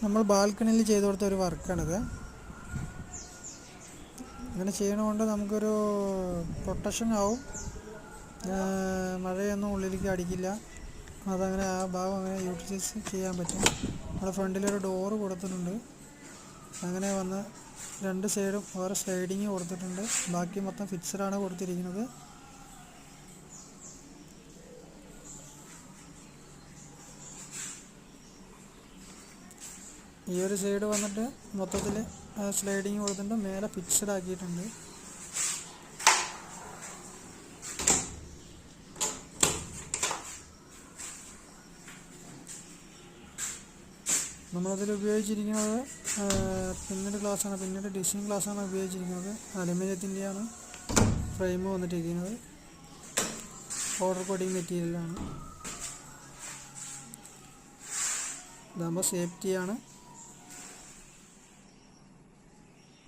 നമ്മൾ ബാൽക്കണിയിൽ ചെയ്തു കൊടുത്ത ഒരു വർക്കാണിത്. അങ്ങനെ ചെയ്യണതുകൊണ്ട് നമുക്കൊരു പ്രൊട്ടക്ഷൻ ആവും, മഴയൊന്നും ഉള്ളിലേക്ക് അടിക്കില്ല. അതങ്ങനെ ആ ഭാഗം അങ്ങനെ യൂട്ടിലൈസ് ചെയ്യാൻ പറ്റും. നമ്മുടെ ഫ്രണ്ടിലൊരു ഡോറ് കൊടുത്തിട്ടുണ്ട്. അങ്ങനെ വന്ന് രണ്ട് സൈഡും ഓരോ സ്ലൈഡിങ് കൊടുത്തിട്ടുണ്ട്. ബാക്കി മൊത്തം ഫിക്സഡാണ് കൊടുത്തിരിക്കുന്നത്. ഈ ഒരു സൈഡ് വന്നിട്ട് മൊത്തത്തിൽ സ്ലൈഡിങ് കൊടുത്തിട്ടുണ്ട്, മേലെ ഫിക്സഡ് ആക്കിയിട്ടുണ്ട്. നമ്മളതിൽ ഉപയോഗിച്ചിരിക്കുന്നത് പിന്നീട് ഗ്ലാസ്സാണ്, പിന്നീട് ഡിസൈൻ ഗ്ലാസ്സാണ് ഉപയോഗിച്ചിരിക്കുന്നത്. അലുമിനിയത്തിൻ്റെയാണ് ഫ്രെയിം വന്നിട്ടിരിക്കുന്നത്. പൗഡർ കോട്ടിങ് മെറ്റീരിയലാണ്. ഇതാകുമ്പോൾ സേഫ്റ്റിയാണ്.